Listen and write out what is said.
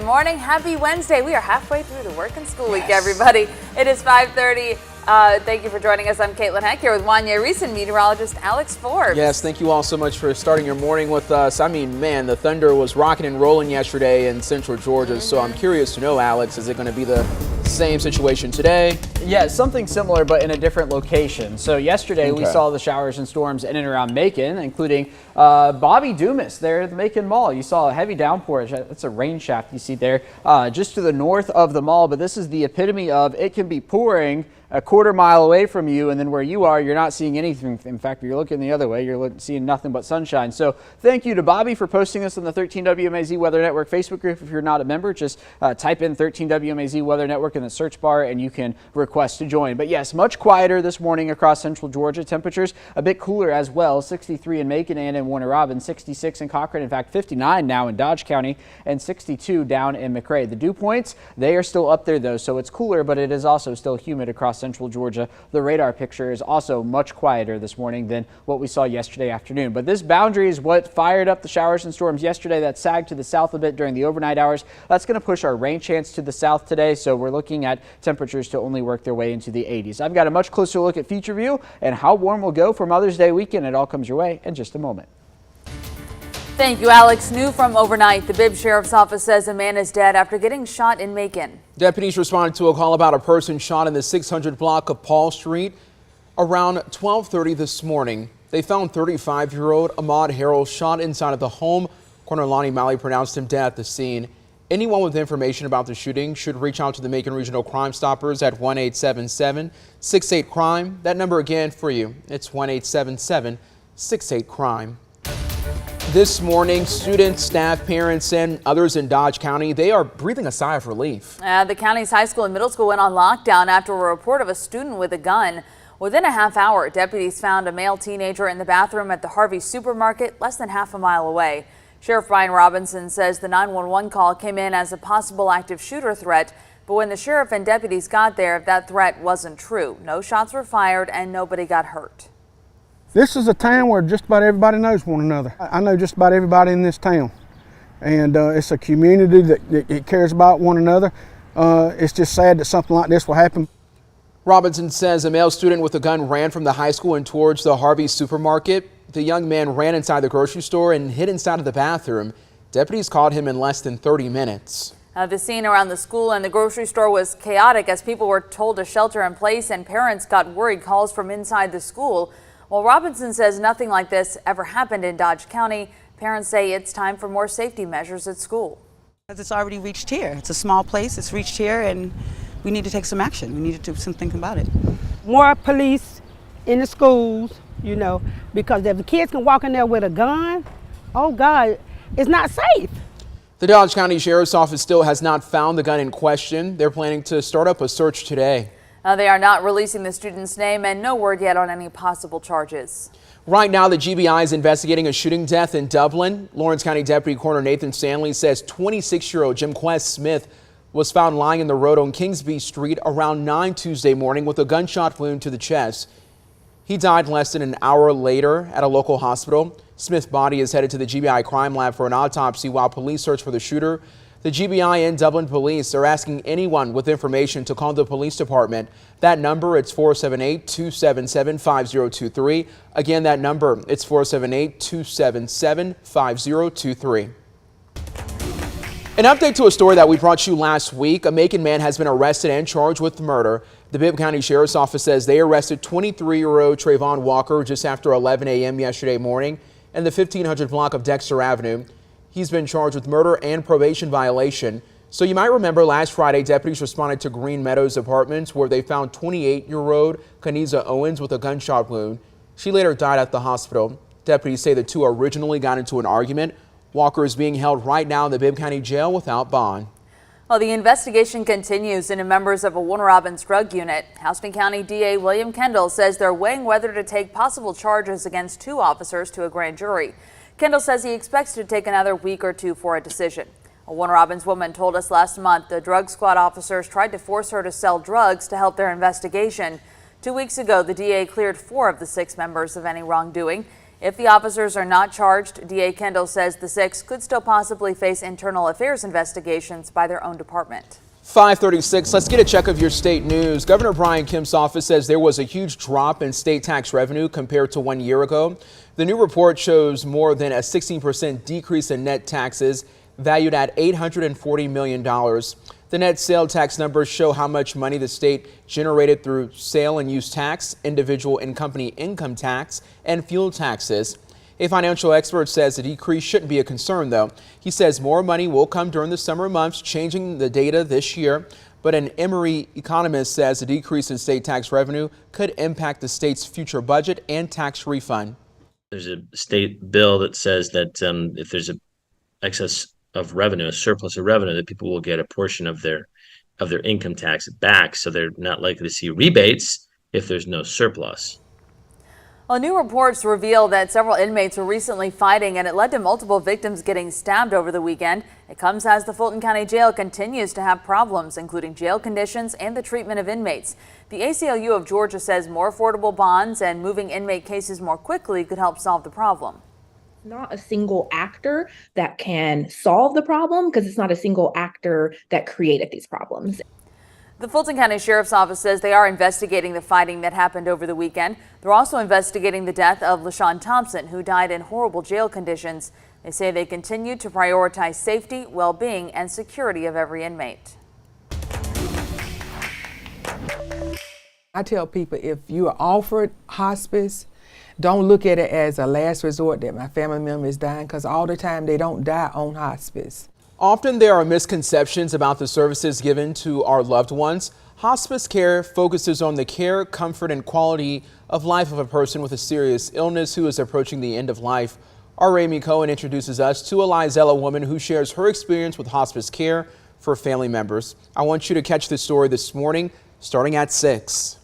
Good morning, happy Wednesday. We are halfway through the work and school week, everybody. It is 5:30. Thank you for joining us. I'm Caitlin Heck here with Wanya Reese and meteorologist Alex Forbes. Yes, thank you all so much for starting your morning with us. I mean, man, the thunder was rocking and rolling yesterday in central Georgia. So I'm curious to know, Alex, is it going to be the same situation today? Yeah, something similar, but in a different location. So yesterday we saw the showers and storms in and around Macon, including Bobby Dumas there at the Macon Mall. You saw a heavy downpour. That's a rain shaft you see there just to the north of the mall. But this is the epitome of it can be pouring a quarter mile away from you, and then where you are, you're not seeing anything. In fact, you're looking the other way, you're seeing nothing but sunshine. So thank you to Bobby for posting this on the 13 WMAZ Weather Network Facebook group. If you're not a member, just type in 13 WMAZ Weather Network in the search bar and you can request to join. But yes, much quieter this morning across central Georgia. Temperatures a bit cooler as well. 63 in Macon and in Warner Robins, 66 in Cochran, in fact 59 now in Dodge County, and 62 down in McRae. The dew points, they are still up there though, so it's cooler, but it is also still humid across central Georgia. The radar picture is also much quieter this morning than what we saw yesterday afternoon. But this boundary is what fired up the showers and storms yesterday. That sagged to the south a bit during the overnight hours. That's going to push our rain chance to the south today, so we're looking at temperatures to only work their way into the 80s. I've got a much closer look at future view and how warm we'll go for Mother's Day weekend. It all comes your way in just a moment. Thank you, Alex. New from overnight, the Bibb Sheriff's Office says a man is dead after getting shot in Macon. Deputies responded to a call about a person shot in the 600 block of Paul Street around 12:30 this morning. They found 35-year-old Ahmad Harrell shot inside of the home. Coroner Lonnie Malley pronounced him dead at the scene. Anyone with information about the shooting should reach out to the Macon Regional Crime Stoppers at 1-877-68-CRIME. That number again for you, it's 1-877-68-CRIME. This morning, students, staff, parents, and others in Dodge County, they are breathing a sigh of relief. The county's high school and middle school went on lockdown after a report of a student with a gun. Within a half hour, deputies found a male teenager in the bathroom at the Harvey supermarket less than half a mile away. Sheriff Brian Robinson says the 911 call came in as a possible active shooter threat, but when the sheriff and deputies got there, that threat wasn't true. No shots were fired and nobody got hurt. This is a town where just about everybody knows one another. I know just about everybody in this town, and it's a community that cares about one another. It's just sad that something like this will happen. Robinson says a male student with a gun ran from the high school and towards the Harvey supermarket. The young man ran inside the grocery store and hid inside of the bathroom. Deputies caught him in less than 30 minutes. The scene around the school and the grocery store was chaotic as people were told to shelter in place and parents got worried calls from inside the school. Well, Robinson says nothing like this ever happened in Dodge County. Parents say it's time for more safety measures at school. It's already reached here. It's a small place. It's reached here, and we need to take some action. We need to do something about it. More police in the schools, you know, because if the kids can walk in there with a gun, oh God, it's not safe. The Dodge County Sheriff's Office still has not found the gun in question. They're planning to start up a search today. They are not releasing the student's name and no word yet on any possible charges. Right now, the GBI is investigating a shooting death in Dublin. Lawrence County Deputy Coroner Nathan Stanley says 26-year-old Jim Quest Smith was found lying in the road on Kingsby Street around 9 Tuesday morning with a gunshot wound to the chest. He died less than an hour later at a local hospital. Smith's body is headed to the GBI crime lab for an autopsy while police search for the shooter. The GBI and Dublin police are asking anyone with information to call the police department. That number, it's 478-277-5023. Again, that number, it's 478-277-5023. An update to a story that we brought you last week. A Macon man has been arrested and charged with murder. The Bibb County Sheriff's Office says they arrested 23-year-old Trayvon Walker just after 11 a.m. yesterday morning in the 1500 block of Dexter Avenue. He's been charged with murder and probation violation. So you might remember last Friday, deputies responded to Green Meadows Apartments where they found 28-year-old Kaniza Owens with a gunshot wound. She later died at the hospital. Deputies say the two originally got into an argument. Walker is being held right now in the Bibb County Jail without bond. Well, the investigation continues into members of a Warner Robins drug unit. Houston County DA William Kendall says they're weighing whether to take possible charges against 2 officers to a grand jury. Kendall says he expects to take another week or 2 for a decision. A Warner Robins woman told us last month the drug squad officers tried to force her to sell drugs to help their investigation. 2 weeks ago, the DA cleared 4 of the 6 members of any wrongdoing. If the officers are not charged, DA Kendall says the 6 could still possibly face internal affairs investigations by their own department. 5:36. Let's get a check of your state news. Governor Brian Kemp's office says there was a huge drop in state tax revenue compared to 1 year ago. The new report shows more than a 16% decrease in net taxes, valued at $840 million. The net sales tax numbers show how much money the state generated through sale and use tax, individual and company income tax, and fuel taxes. A financial expert says the decrease shouldn't be a concern, though. He says more money will come during the summer months, changing the data this year. But an Emory economist says the decrease in state tax revenue could impact the state's future budget and tax refund. There's a state bill that says that if there's an excess of revenue, a surplus of revenue, that people will get a portion of their income tax back. So they're not likely to see rebates if there's no surplus. Well, new reports reveal that several inmates were recently fighting, and it led to multiple victims getting stabbed over the weekend. It comes as the Fulton County Jail continues to have problems, including jail conditions and the treatment of inmates. The ACLU of Georgia says more affordable bonds and moving inmate cases more quickly could help solve the problem. Not a single actor that can solve the problem, because it's not a single actor that created these problems. The Fulton County Sheriff's Office says they are investigating the fighting that happened over the weekend. They're also investigating the death of LaShawn Thompson, who died in horrible jail conditions. They say they continue to prioritize safety, well-being, and security of every inmate. I tell people, if you are offered hospice, don't look at it as a last resort that my family member is dying, because all the time they don't die on hospice. Often there are misconceptions about the services given to our loved ones. Hospice care focuses on the care, comfort, and quality of life of a person with a serious illness who is approaching the end of life. Our Amy Cohen introduces us to a Lizella woman who shares her experience with hospice care for family members. I want you to catch this story this morning, starting at 6.